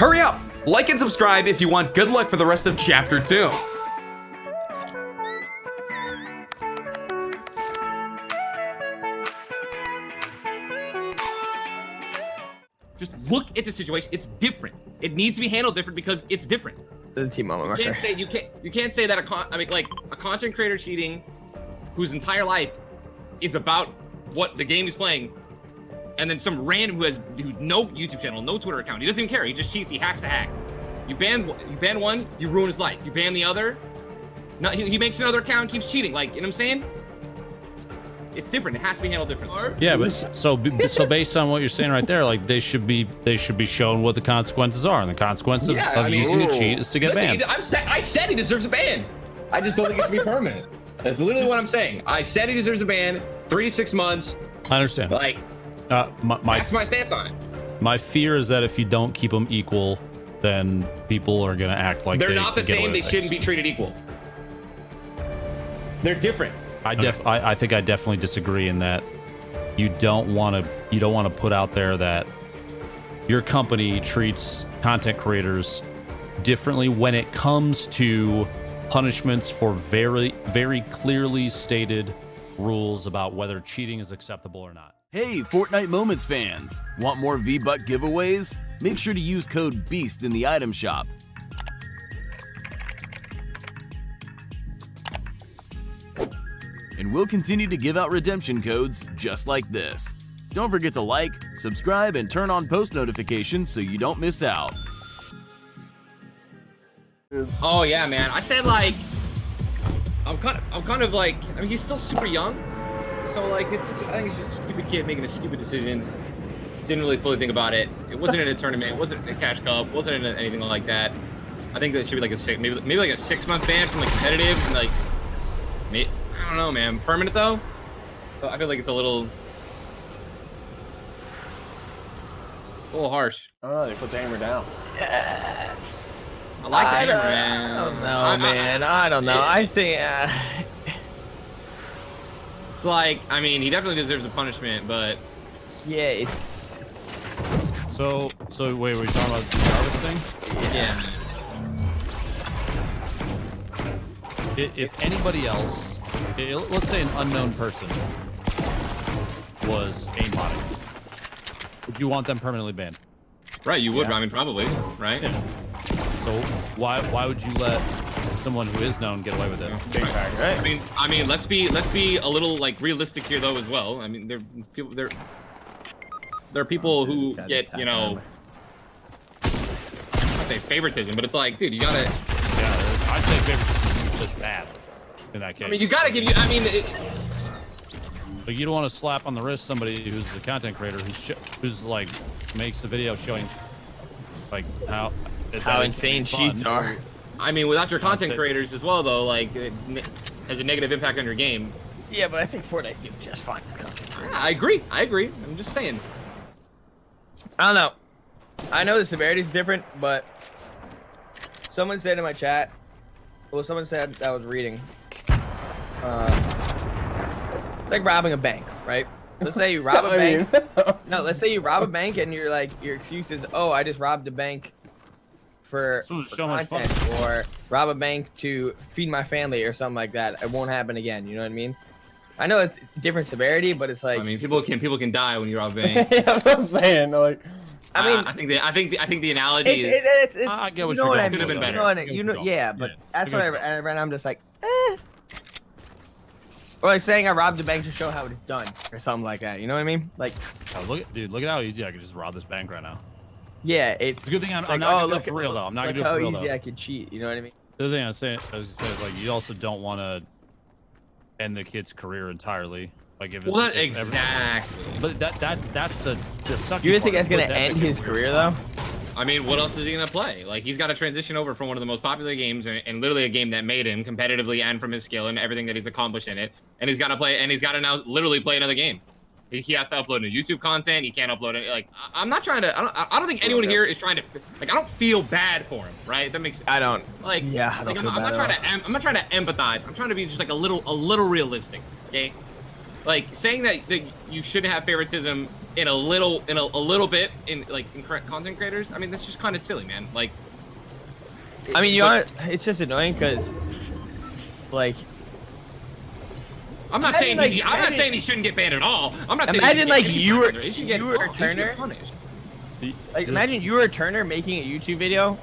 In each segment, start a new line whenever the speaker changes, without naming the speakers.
Hurry up! Like and subscribe if you want good luck for the rest of Chapter 2.
Just look at the situation. It's different. It needs to be handled different because it's different.
This is a team moment marker.
You can't say that a content creator cheating whose entire life is about what the game is playing, and then some random who has no YouTube channel, no Twitter account, he doesn't even care. He just cheats. He hacks the hack. You ban one, you ruin his life. You ban the other, no, he makes another account, and keeps cheating. Like, you know what I'm saying? It's different. It has to be handled differently.
Yeah, but so based on what you're saying right there, like they should be shown what the consequences are, and the consequence of using a cheat is to get banned.
I said he deserves a ban. I just don't think it should be permanent. That's literally what I'm saying. I said he deserves a ban, 3 to 6 months.
I understand.
Like, that's my stance on it.
My fear is that if you don't keep them equal, then people are gonna act like
they're not the same. They shouldn't be treated equal. They're different.
I think I definitely disagree in that you don't want to put out there that your company treats content creators differently when it comes to punishments for very, very clearly stated rules about whether cheating is acceptable or not.
Hey, Fortnite Moments fans! Want more V-Buck giveaways? Make sure to use code BEAST in the item shop. And we'll continue to give out redemption codes just like this. Don't forget to like, subscribe, and turn on post notifications so you don't miss out.
Oh yeah, man. I said like, I'm kind of like, I mean, he's still super young, so like, I think it's just a stupid kid making a stupid decision. Didn't really fully think about it. It wasn't in a tournament. It wasn't a cash cup. It wasn't in anything like that. I think that should be like maybe like a 6-month ban from like competitive and like, I don't know, man. Permanent though? So I feel like it's a little harsh.
Oh, they put the hammer down.
Yeah.
I like the hammer, man.
I don't know, man. I don't know. I think
it's like, I mean, he definitely deserves a punishment, but
yeah, it's
So wait, were you talking about the Jarvis thing?
yeah.
If anybody else, let's say an unknown person was aimbotting, would you want them permanently banned?
Right, you would. I mean, probably, right?
Yeah. So why would you let someone who is known get away with it?
Big fact, right?
I mean, let's be a little like realistic here though as well. I mean, there are people who get, you know, I say favoritism, but it's like, dude, you gotta.
Yeah, I'd say favoritism is just bad in that case.
I mean, you gotta give you. I mean.
But you don't want to slap on the wrist somebody who's a content creator who's like makes a video showing like how
insane cheats are.
I mean, without your content creators as well, though, like it has a negative impact on your game.
Yeah, but I think Fortnite do just fine with content creators.
Yeah, I agree. I'm just saying.
I don't know. I know the severity is different, but someone said in my chat. Well, someone said that I was reading. It's like robbing a bank, right? Let's say you rob a bank. No, let's say you rob a bank and you're like, your excuse is, oh, I just robbed a bank for content, or rob a bank to feed my family or something like that. It won't happen again. You know what I mean? I know it's different severity, but it's like,
I mean, people can die when you rob a bank.
Yeah, that's what I'm saying. Like,
I mean,
I think the analogy is.
I get what
you know what I
going
mean.
for,
better.
You know, yeah, but that's what I read. I'm just like, eh. Or like saying I robbed a bank to show how it's done, or something like that. You know what I mean? Like,
oh, look at how easy I could just rob this bank right now.
Yeah, it's
a good thing I'm
like,
not gonna do it for real though. I'm not gonna do it for real though.
How easy I could cheat. You know what I mean?
The other thing I was gonna say is like you also don't want to end the kid's career entirely. Like if it's
exactly.
But that's the sucky.
Do you think
part.
that's gonna end his career though?
I mean, what else is he gonna play? Like, he's got to transition over from one of the most popular games and literally a game that made him competitively and from his skill and everything that he's accomplished in it. And he's got to play, and he's got to now literally play another game. He has to upload new YouTube content. He can't upload it. Like, I'm not trying to. I don't think anyone here is trying to. Like, I don't feel bad for him, right? That makes.
I don't.
Like,
yeah. I don't
like, I'm not trying to empathize. I'm trying to be just like a little realistic. Okay. Like saying that you shouldn't have favoritism in a little bit in incorrect content creators. I mean, that's just kind of silly, man. Like,
I mean, it's just annoying because, like,
I'm not saying I'm not saying he shouldn't get banned at all. I'm not saying
imagine like you were
a
Turner. Like, imagine you were a Turner making a YouTube video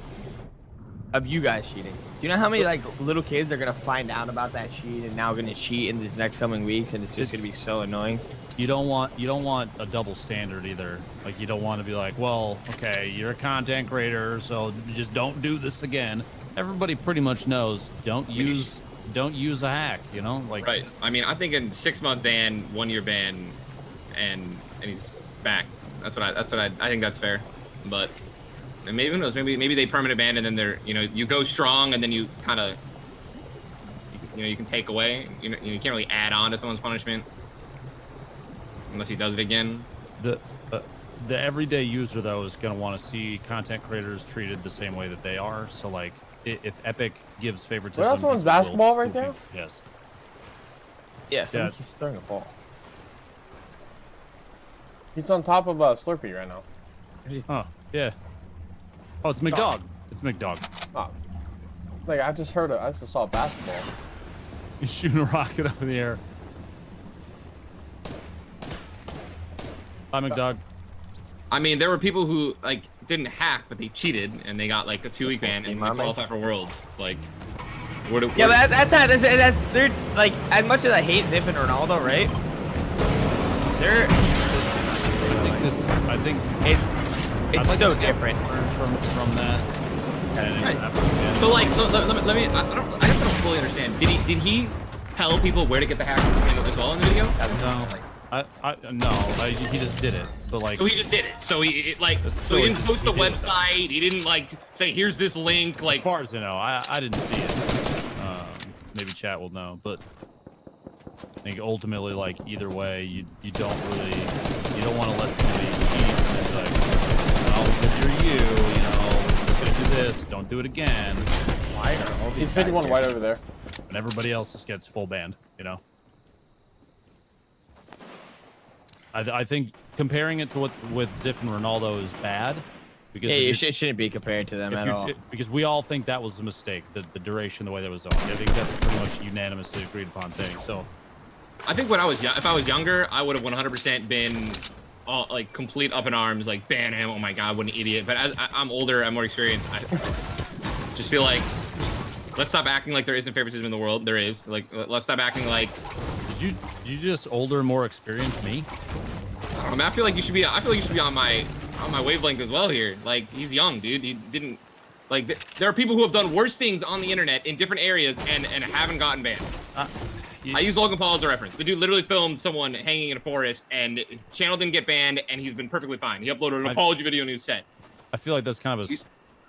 of you guys cheating. Do you know how many like little kids are gonna find out about that cheat and now gonna cheat in the next coming weeks, and it's just gonna be so annoying.
You don't want a double standard either. Like, you don't want to be like, well, okay, you're a content creator, so just don't do this again. Everybody pretty much knows don't use a hack, you know? Like,
right. I mean, I'm thinking 6-month ban, 1-year ban, and he's back. That's what I think that's fair. But and maybe who knows? Maybe they permanent ban and then they're you go strong and then you kind of you can take away. You can't really add on to someone's punishment unless he does it again.
The everyday user though is going to want to see content creators treated the same way that they are. So like, if Epic gives favoritism,
Well, that's someone's basketball right there.
Yes.
Yeah, someone keeps throwing a ball.
He's on top of Slurpee right now.
Oh yeah. Oh, it's McDog. It's McDog.
Oh, like I just saw a basketball.
He's shooting a rocket up in the air. Bye, McDog.
I mean, there were people who like didn't hack, but they cheated and they got like a 2-week ban and they qualified for Worlds. Like,
yeah, but that's they're like, as much as I hate Zip and Ronaldo, right?
I think
it's so different
from that.
Right. So like, let me. I guess I don't fully understand. Did he tell people where to get the hack as well in the video?
No. He just did it. But like,
so he just did it. So he didn't post a website. He didn't like say, "Here's this link." Like,
as far as I know, I didn't see it. Maybe chat will know, but I think ultimately, like, either way, you don't want to let somebody cheat and be like, well, if you're gonna do this, don't do it again. Why are all these
He's 51 white over there,
and everybody else just gets full banned? I think comparing it to what with Ziff and Ronaldo is bad. Because
it shouldn't be compared to them at all.
Because we all think that was a mistake, the duration, the way that was done. I think that's a pretty much unanimously agreed upon thing. So,
I think if I was younger, I would have 100% been all, like, complete up in arms, like, ban him. Oh my God, what an idiot! But as I'm older, I'm more experienced. I just feel like, let's stop acting like there isn't favoritism in the world. There is. Like, let's stop acting like.
Did you just older, more experienced me?
I mean, I feel like you should be on my wavelength as well here. Like, he's young, dude. He didn't, like, there are people who have done worse things on the internet in different areas and haven't gotten banned. I use Logan Paul as a reference. The dude literally filmed someone hanging in a forest and channel didn't get banned and he's been perfectly fine. He uploaded an apology video and he was set.
I feel like that's kind of a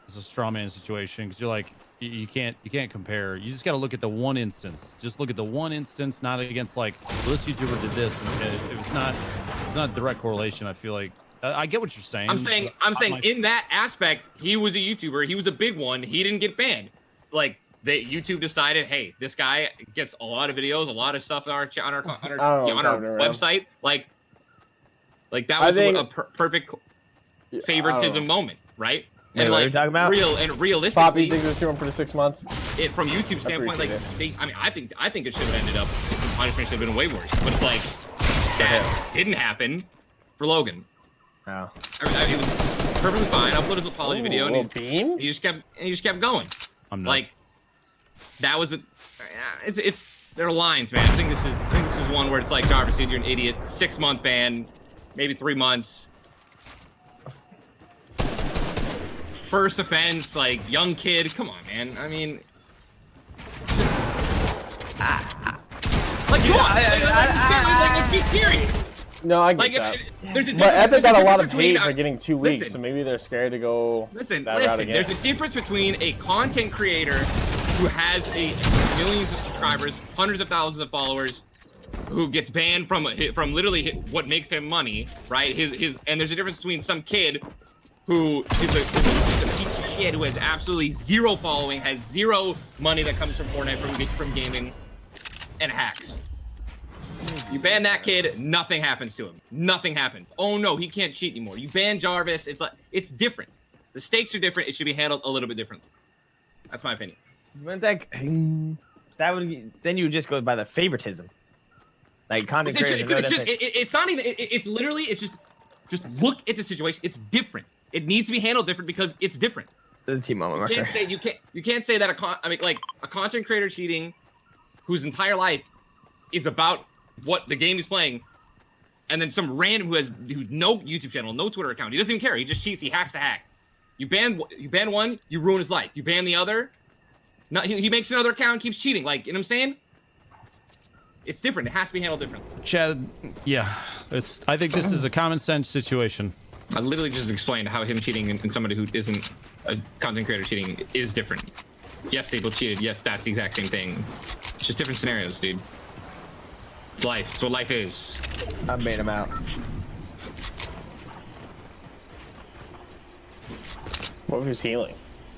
straw man situation because you're like, you can't compare. You just got to look at the one instance. Just look at the one instance, not against like, well, this YouTuber did this. And if it's not direct correlation, I feel like I get what you're saying.
I'm saying in that aspect, he was a YouTuber. He was a big one. He didn't get banned. Like, YouTube decided, hey, this guy gets a lot of videos, a lot of stuff on our website. Like that was a perfect favoritism moment, right?
Wait,
and
what
like
are you talking about?
realistically,
Poppy thinks it's 2 for the 6 months.
From YouTube standpoint, like I think it should have ended up. Punishment should have been way worse. But it's like that didn't happen for Logan.
Oh.
It was perfectly fine. I uploaded his apology video and
he
just kept going.
I'm nuts.
Like, that was there are lines, man. I think this is one where it's like, Jarvis, dude, you're an idiot. 6-month ban, maybe 3 months. First offense, like, young kid. Come on, man. I mean, let's be serious.
No, I get that. But Epic got a lot of hate for getting 2 weeks, so maybe they're scared to go that route again.
There's a difference between a content creator who has millions of subscribers, hundreds of thousands of followers, who gets banned from literally what makes him money, right? And there's a difference between some kid who is a piece of shit who has absolutely zero following, has zero money that comes from Fortnite, from gaming, and hacks. You ban that kid, nothing happens to him. Nothing happens. Oh no, he can't cheat anymore. You ban Jarvis, it's different. The stakes are different. It should be handled a little bit differently. That's my opinion.
That would be, then you would just go by the favoritism. Like content creators.
It's not even. It's literally. It's just look at the situation. It's different. It needs to be handled different because it's different.
This is a team moment.
You can't say that a content creator cheating, whose entire life is about what the game he's playing, and then some random who's no YouTube channel, no Twitter account. He doesn't even care. He just cheats. He hacks the hack. You ban one, you ruin his life. You ban the other. No, he makes another account and keeps cheating. Like, you know what I'm saying? It's different. It has to be handled differently.
Chad, yeah. I think this is a common sense situation.
I literally just explained how him cheating and somebody who isn't a content creator cheating is different. Yes, they both cheated. Yes, that's the exact same thing. It's just different scenarios, dude. It's life. It's what life is.
I made him out.
What if he's healing?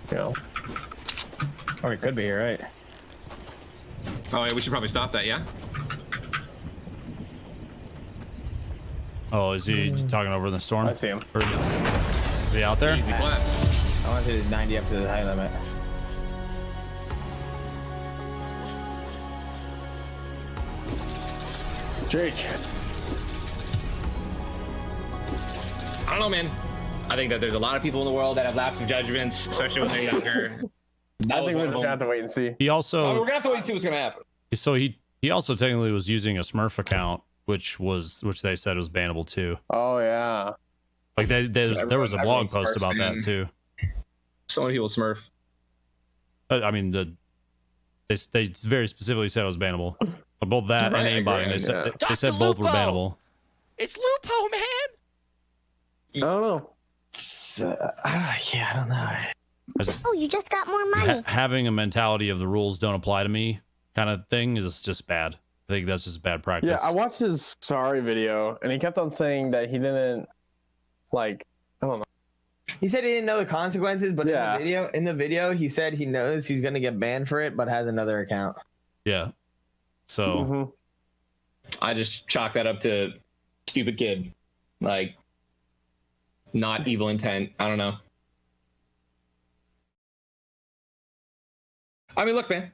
You know?
Or it could be, right?
Oh, yeah, we should probably stop that, yeah?
Oh, is he talking over in the storm?
I see him.
Or is he out there?
Easy claps.
I want to hit 90 up to the high limit.
Jake.
I don't know, man. I think that there's a lot of people in the world that have lapse of judgments, especially when they're younger.
I think we're just gonna have to wait and see.
He also.
We're gonna have to wait and see what's gonna happen.
So he also technically was using a Smurf account, which they said was bannable too.
Oh yeah.
Like there was a blog post about that too.
So many people Smurf.
I mean they very specifically said it was bannable. Both that and aimbotting. They said both were bannable.
It's Lupo, man.
I don't know.
I don't know.
Oh, you just got more money.
Having a mentality of the rules don't apply to me kind of thing is just bad. I think that's just bad practice.
Yeah, I watched his sorry video, and he kept on saying that he didn't, like, I don't know.
He said he didn't know the consequences, but
yeah.
in the video, he said he knows he's gonna get banned for it, but has another account.
Yeah. So.
I just chalk that up to stupid kid, like, not evil intent. I don't know. I mean, look, man.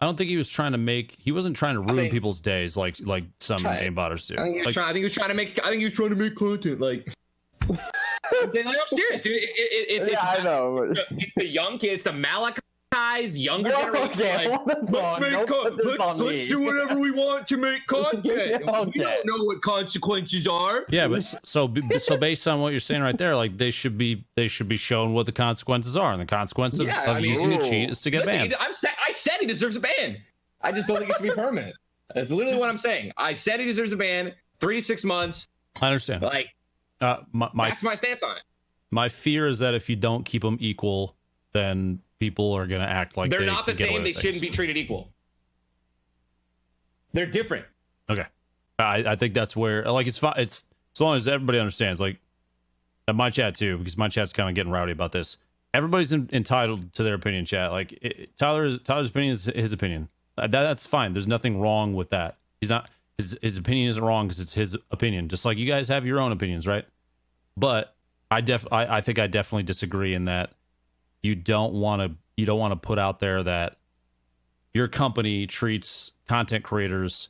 I don't think he was trying to he wasn't trying to ruin people's days like some aimbotters do.
I think he was trying to make content, like. I'm serious, dude.
I know.
It's the young kids, the Malachi's younger generation. Let's do whatever we want to make content. We don't know what consequences are.
Yeah, but so based on what you're saying right there, like they should be shown what the consequences are, and the consequence of using a cheat is to get banned.
I said he deserves a ban. I just don't think it should be permanent. That's literally what I'm saying. I said he deserves a ban, 3 to 6 months.
I understand.
Like, that's my stance on it.
My fear is that if you don't keep them equal, then people are going to act like
they're not the same. They shouldn't be treated equal. They're different.
Okay. I think that's where, like, it's fine. It's as long as everybody understands, like, at my chat too, because my chat's kind of getting rowdy about this. Everybody's entitled to their opinion, chat. Like, Tyler's opinion is his opinion. That's fine. There's nothing wrong with that. He's not, his opinion isn't wrong because it's his opinion. Just like you guys have your own opinions, right? But I think I definitely disagree in that you don't want to put out there that your company treats content creators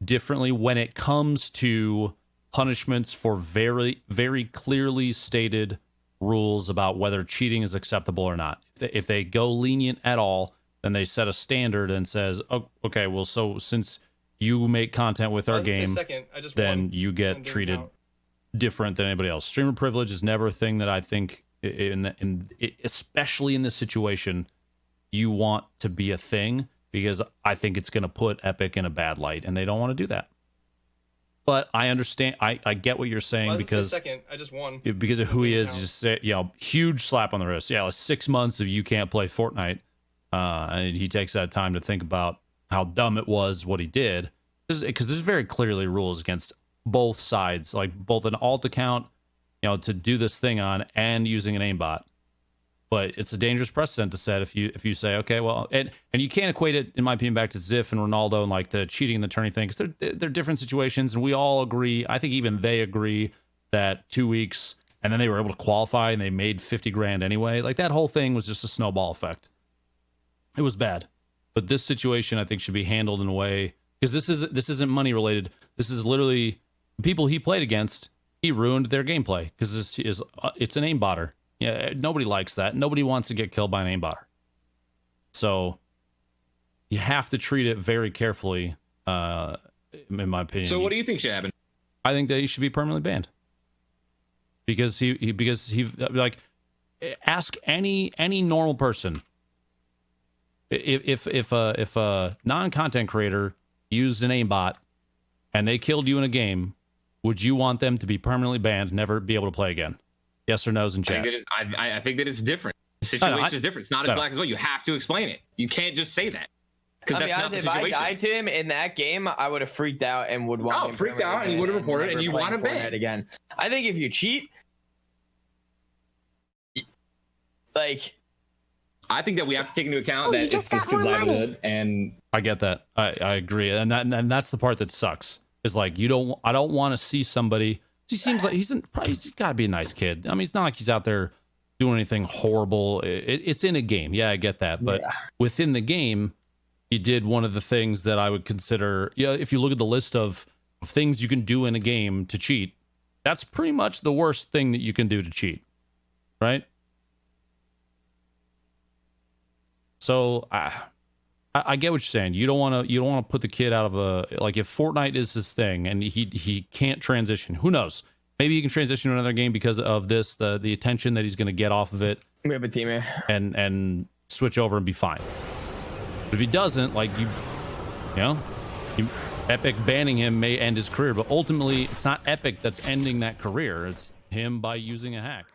differently when it comes to punishments for very, very clearly stated rules about whether cheating is acceptable or not. If they go lenient at all, then they set a standard and says, oh, okay, well, so since you make content with our game, then you get treated different than anybody else. Streamer privilege is never a thing that I think, especially in this situation, you want to be a thing, because I think it's going to put Epic in a bad light, and they don't want to do that. But I understand. I get what you're saying because because of who he is. Just say, huge slap on the wrist. Yeah, like 6 months of you can't play Fortnite, and he takes that time to think about how dumb it was what he did, because there's very clearly rules against both sides, like both an alt account, to do this thing on, and using an aimbot. But it's a dangerous precedent to set if you say, okay, well, and you can't equate it, in my opinion, back to Ziff and Ronaldo and like the cheating and the turning thing, because they're different situations, and we all agree. I think even they agree that 2 weeks, and then they were able to qualify and they made 50 grand anyway. Like that whole thing was just a snowball effect. It was bad, but this situation I think should be handled in a way, because this isn't money related. This is literally people he played against. He ruined their gameplay because it's an aimbotter. Yeah, nobody likes that. Nobody wants to get killed by an aimbotter. So you have to treat it very carefully, in my opinion.
So what do you think should happen?
I think that he should be permanently banned. Because he like, ask any normal person if a non-content creator used an aimbot and they killed you in a game, would you want them to be permanently banned, never be able to play again? Yes or no's in chat.
I think that it's different. The situation is different. It's not as black as white. You have to explain it. You can't just say that.
I mean, if I died to him in that game, I would have freaked out and would want him
freaked out, and you would have reported, and you want to ban
again. I think if you cheat, like,
I think that we have to take into account that it's this kid's livelihood, and
I get that. I agree, and that's the part that sucks. Is like I don't want to see somebody. He seems like he's got to be a nice kid. I mean, it's not like he's out there doing anything horrible. It's in a game. Yeah, I get that. But within the game, he did one of the things that I would consider, if you look at the list of things you can do in a game to cheat, that's pretty much the worst thing that you can do to cheat. Right? So I get what you're saying. You don't want to put the kid out of like, if Fortnite is his thing and he can't transition, who knows? Maybe he can transition to another game because of this, the attention that he's going to get off of it.
We have a teammate.
And switch over and be fine. But if he doesn't, like Epic banning him may end his career, but ultimately it's not Epic that's ending that career. It's him by using a hack.